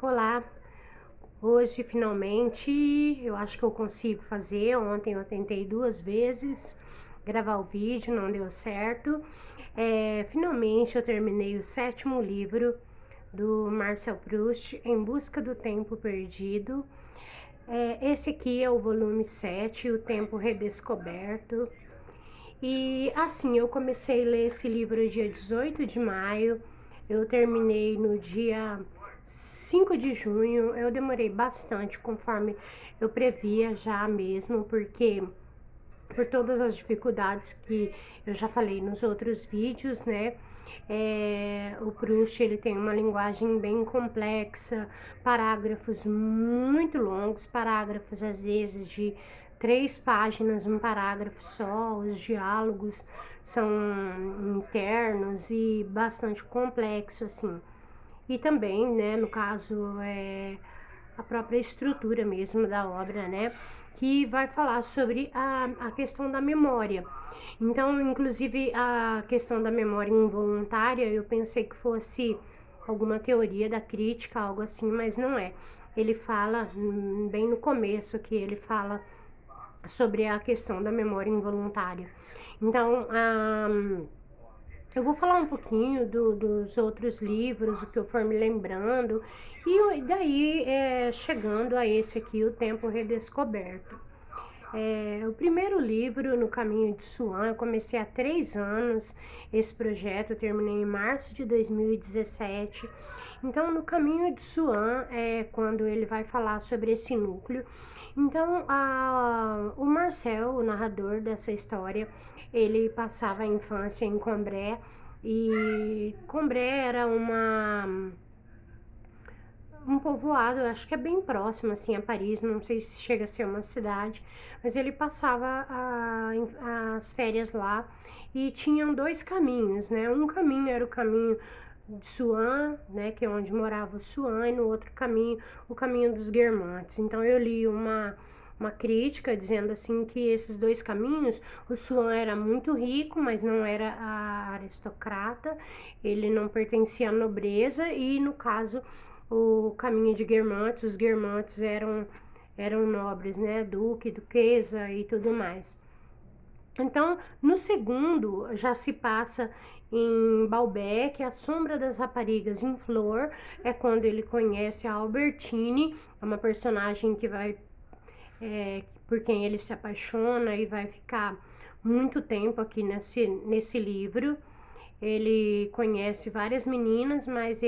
Olá, hoje finalmente eu acho que eu consigo fazer. Ontem eu tentei 2 vezes gravar o vídeo, não deu certo. Finalmente eu terminei o 7º livro do Marcel Proust, Em Busca do Tempo Perdido. Esse aqui é o volume 7, O Tempo Redescoberto. E assim, eu comecei a ler esse livro dia 18 de maio, eu terminei no dia 5 de junho, eu demorei bastante, conforme eu previa já mesmo, porque por todas as dificuldades que eu já falei nos outros vídeos, né? O Proust, ele tem uma linguagem bem complexa, parágrafos muito longos, parágrafos às vezes de 3 páginas, um parágrafo só, os diálogos são internos e bastante complexo, assim. E também, né, no caso, a própria estrutura mesmo da obra, né, que vai falar sobre a questão da memória. Então, inclusive, a questão da memória involuntária, eu pensei que fosse alguma teoria da crítica, algo assim, mas não é. Ele fala, bem no começo, que ele fala sobre a questão da memória involuntária. Então, eu vou falar um pouquinho dos outros livros, o que eu for me lembrando, e daí chegando a esse aqui, O Tempo Redescoberto. O primeiro livro, No Caminho de Swan, eu comecei há 3 anos esse projeto, eu terminei em março de 2017. Então, No Caminho de Swan é quando ele vai falar sobre esse núcleo. Então, o Marcel, o narrador dessa história, ele passava a infância em Combray, e Combray era um povoado, acho que é bem próximo assim a Paris, não sei se chega a ser uma cidade, mas ele passava as férias lá e tinham 2 caminhos, né? Um caminho era o caminho de Swan, né, que é onde morava o Swan, e no outro caminho, o caminho dos Guermantes. Então eu li uma crítica dizendo assim que esses 2 caminhos, o Swan era muito rico, mas não era aristocrata, ele não pertencia à nobreza, e no caso o caminho de Guermantes, os Guermantes eram nobres, né, duque, duquesa e tudo mais. Então, no segundo, já se passa em Balbec, A Sombra das Raparigas em Flor, é quando ele conhece a Albertine, é uma personagem que vai, por quem ele se apaixona e vai ficar muito tempo aqui nesse livro. Ele conhece várias meninas, mas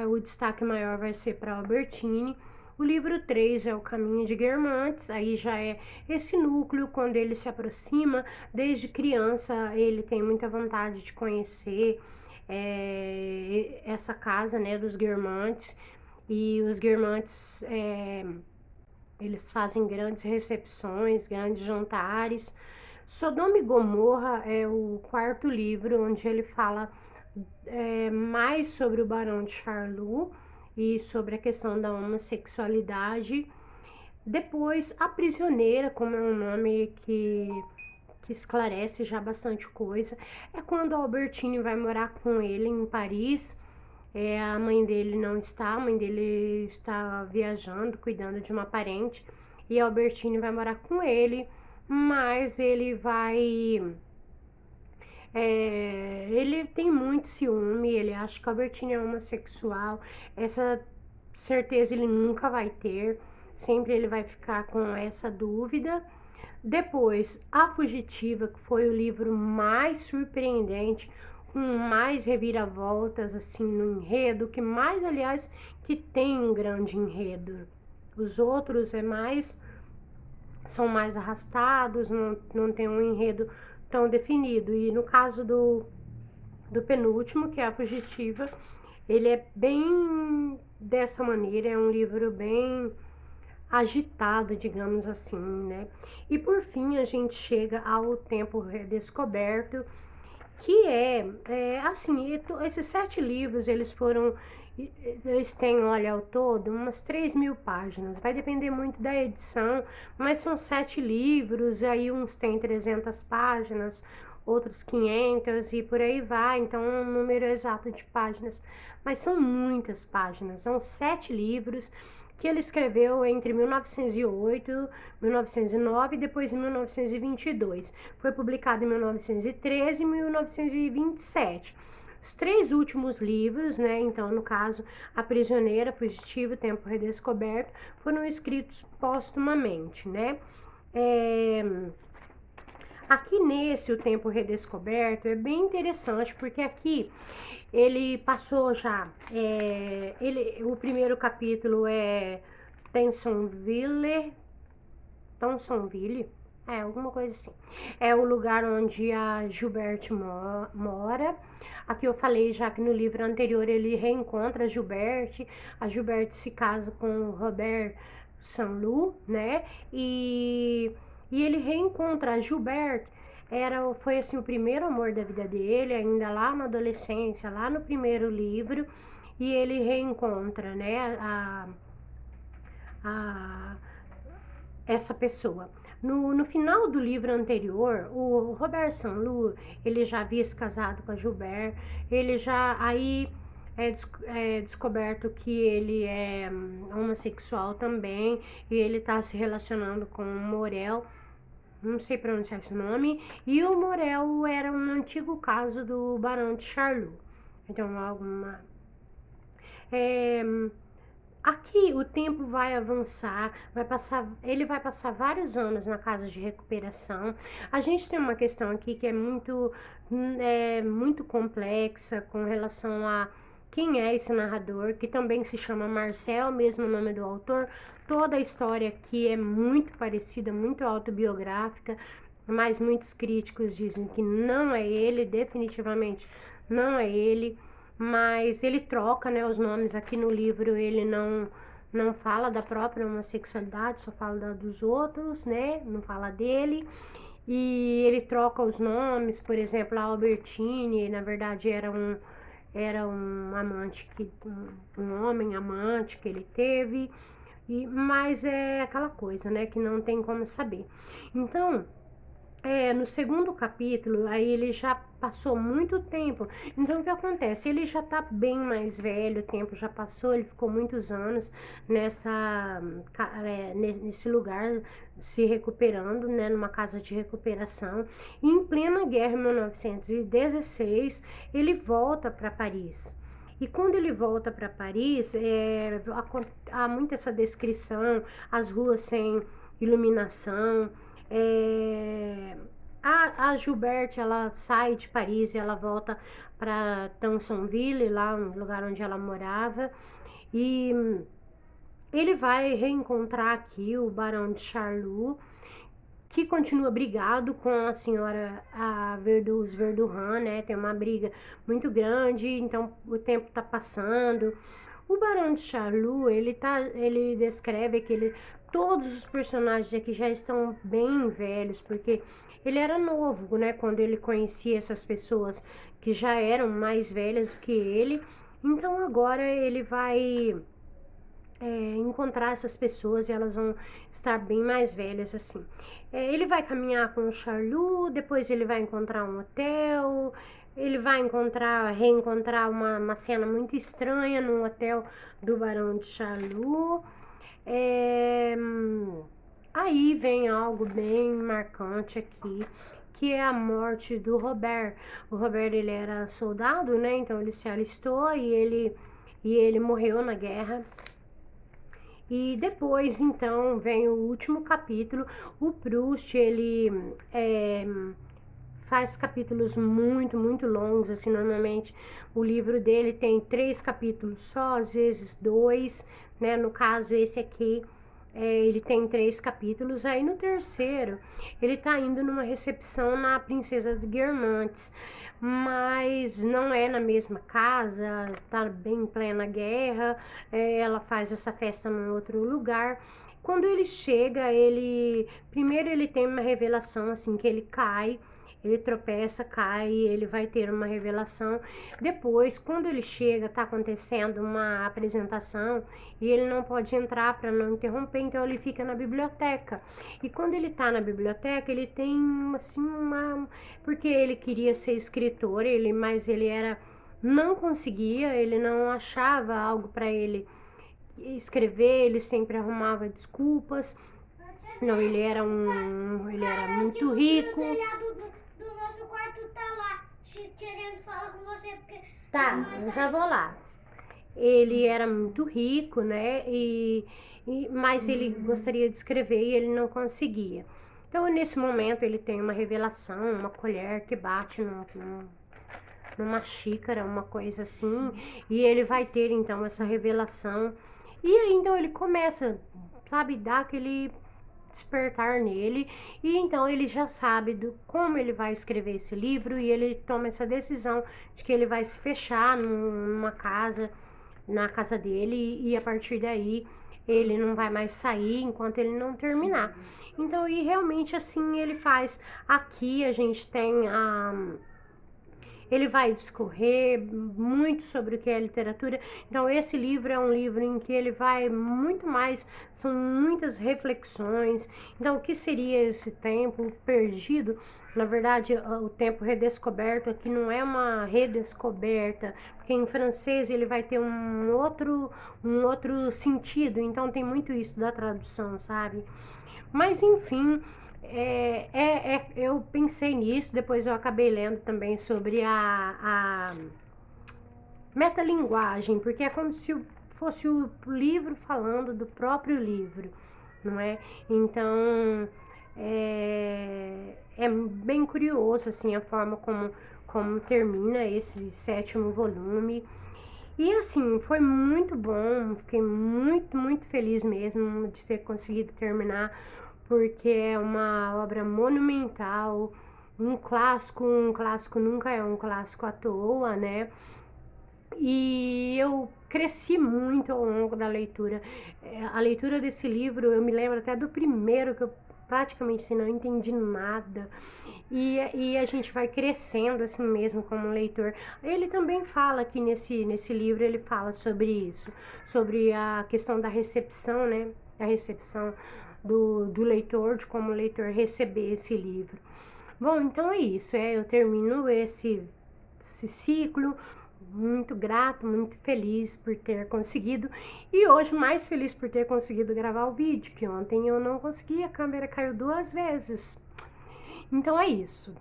o destaque maior vai ser para Albertine. O livro 3 é O Caminho de Guermantes, aí já é esse núcleo, quando ele se aproxima, desde criança ele tem muita vontade de conhecer essa casa, né, dos Guermantes, e os Guermantes, eles fazem grandes recepções, grandes jantares. Sodoma e Gomorra é o 4º livro, onde ele fala mais sobre o Barão de Charlus e sobre a questão da homossexualidade. Depois, A Prisioneira, como é um nome que esclarece já bastante coisa, é quando a Albertine vai morar com ele em Paris. A mãe dele não está, a mãe dele está viajando, cuidando de uma parente, e a Albertine vai morar com ele, mas ele vai... ele tem muito ciúme, ele acha que a Albertine é homossexual, essa certeza ele nunca vai ter, sempre ele vai ficar com essa dúvida. Depois, A Fugitiva, que foi o livro mais surpreendente, com mais reviravoltas assim no enredo, que mais, aliás, que tem um grande enredo. Os outros são mais arrastados, não tem um enredo tão definido. E no caso do penúltimo, que é A Fugitiva, ele é bem dessa maneira, é um livro bem agitado, digamos assim, né? E por fim a gente chega ao Tempo Redescoberto, que assim, esses 7 livros, eles têm, olha, ao todo, umas 3.000 páginas, vai depender muito da edição, mas são 7 livros, aí uns têm 300 páginas, outros 500 e por aí vai, então é um número exato de páginas, mas são muitas páginas, são 7 livros que ele escreveu entre 1908, 1909 e depois em 1922. Foi publicado em 1913 e 1927. Os 3 últimos livros, né, então no caso A Prisioneira, Fugitivo, Tempo Redescoberto, foram escritos póstumamente, né. Aqui nesse O Tempo Redescoberto é bem interessante, porque aqui ele passou já, o primeiro capítulo é Tensonville, alguma coisa assim. É o lugar onde a Gilberte mora. Aqui eu falei já que no livro anterior ele reencontra a Gilberte se casa com o Robert Sanlu, né? E ele reencontra a Gilberte. Foi assim o primeiro amor da vida dele, ainda lá na adolescência, lá no primeiro livro, e ele reencontra, né, a essa pessoa. No final do livro anterior, o Robert Sanlu, ele já havia se casado com a Gilbert, ele já aí é descoberto que ele é homossexual também, e ele tá se relacionando com o Morel, não sei pronunciar esse nome, e o Morel era um antigo caso do Barão de Charlot. Então, aqui o tempo vai avançar, ele vai passar vários anos na casa de recuperação. A gente tem uma questão aqui que é muito complexa com relação a quem é esse narrador, que também se chama Marcel, mesmo nome do autor. Toda a história aqui é muito parecida, muito autobiográfica, mas muitos críticos dizem que não é ele, definitivamente não é ele. Mas ele troca, né, os nomes. Aqui no livro ele não fala da própria homossexualidade, só fala dos outros, né, não fala dele. E ele troca os nomes, por exemplo, a Albertine, na verdade era um amante, um homem amante que ele teve, mas é aquela coisa, né, que não tem como saber. Então, no segundo capítulo, aí ele já passou muito tempo. Então, o que acontece? Ele já tá bem mais velho, o tempo já passou, ele ficou muitos anos nesse lugar, se recuperando, né, numa casa de recuperação. E em plena guerra, em 1916, ele volta para Paris. E quando ele volta para Paris, há muito essa descrição, as ruas sem iluminação. A Gilberte, ela sai de Paris e ela volta para Tansonville, lá no lugar onde ela morava, e ele vai reencontrar aqui o Barão de Charlot, que continua brigado com a senhora os Verdurin, né? Tem uma briga muito grande, então o tempo tá passando. O Barão de Charlot, ele descreve que todos os personagens aqui já estão bem velhos, porque ele era novo, né, quando ele conhecia essas pessoas que já eram mais velhas do que ele. Então agora ele vai encontrar essas pessoas e elas vão estar bem mais velhas, assim. Ele vai caminhar com o Charlot, depois ele vai encontrar um hotel, ele vai reencontrar uma cena muito estranha no hotel do Barão de Charlot. Aí vem algo bem marcante aqui, que é a morte do Robert. O Robert, ele era soldado, né? Então ele se alistou e ele morreu na guerra. E depois, então, vem o último capítulo. O Proust, ele faz capítulos muito, muito longos, assim, normalmente o livro dele tem 3 capítulos só, às vezes 2, né? No caso, esse aqui, ele tem 3 capítulos. Aí no terceiro, ele tá indo numa recepção na Princesa de Guermantes, mas não é na mesma casa, tá bem em plena guerra, ela faz essa festa num outro lugar. Quando ele chega, primeiro ele tem uma revelação, assim, que ele cai, ele tropeça, cai, ele vai ter uma revelação. Depois, quando ele chega, tá acontecendo uma apresentação e ele não pode entrar para não interromper, então ele fica na biblioteca. E quando ele tá na biblioteca, ele tem assim porque ele queria ser escritor, mas ele era não conseguia, ele não achava algo para ele escrever, ele sempre arrumava desculpas. Não, ele era muito rico. O telhado do nosso quarto tá lá, querendo falar com você, porque... Tá, eu já vou lá. Ele era muito rico, né? Mas ele gostaria de escrever e ele não conseguia. Então, nesse momento, ele tem uma revelação, uma colher que bate numa xícara, uma coisa assim, e ele vai ter então essa revelação. E aí então ele começa, sabe, dar aquele despertar nele, e então ele já sabe como ele vai escrever esse livro, e ele toma essa decisão de que ele vai se fechar numa casa, na casa dele, e a partir daí ele não vai mais sair enquanto ele não terminar. Então, e realmente assim ele faz. Aqui a gente tem ele vai discorrer muito sobre o que é literatura. Então, esse livro é um livro em que ele vai muito mais, são muitas reflexões. Então, o que seria esse tempo perdido? Na verdade, o tempo redescoberto aqui não é uma redescoberta, porque em francês ele vai ter um outro sentido. Então, tem muito isso da tradução, sabe? Mas, enfim, eu pensei nisso, depois eu acabei lendo também sobre a metalinguagem, porque é como se fosse o livro falando do próprio livro, não é? Então, é bem curioso, assim, a forma como termina esse 7º volume. E assim, foi muito bom, fiquei muito, muito feliz mesmo de ter conseguido terminar, porque é uma obra monumental, um clássico nunca é um clássico à toa, né? E eu cresci muito ao longo da leitura. A leitura desse livro, eu me lembro até do primeiro, que eu praticamente assim, não entendi nada. E a gente vai crescendo assim mesmo como leitor. Ele também fala aqui nesse livro, ele fala sobre isso, sobre a questão da recepção, né? A recepção do leitor, de como o leitor receber esse livro. Bom, então é isso, eu termino esse ciclo, muito grato, muito feliz por ter conseguido, e hoje mais feliz por ter conseguido gravar o vídeo, que ontem eu não consegui, a câmera caiu 2 vezes. Então é isso,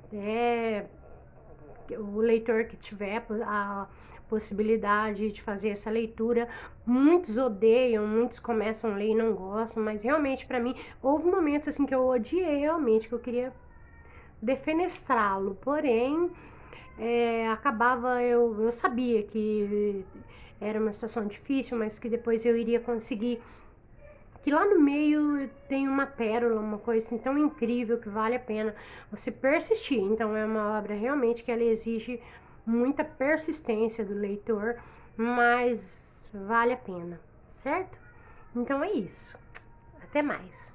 o leitor que tiver a possibilidade de fazer essa leitura, muitos odeiam, muitos começam a ler e não gostam, mas realmente para mim houve momentos assim que eu odiei realmente, que eu queria defenestrá-lo, porém eu sabia que era uma situação difícil, mas que depois eu iria conseguir, que lá no meio tem uma pérola, uma coisa assim tão incrível que vale a pena você persistir. Então é uma obra realmente que ela exige muita persistência do leitor, mas vale a pena, certo? Então é isso. Até mais.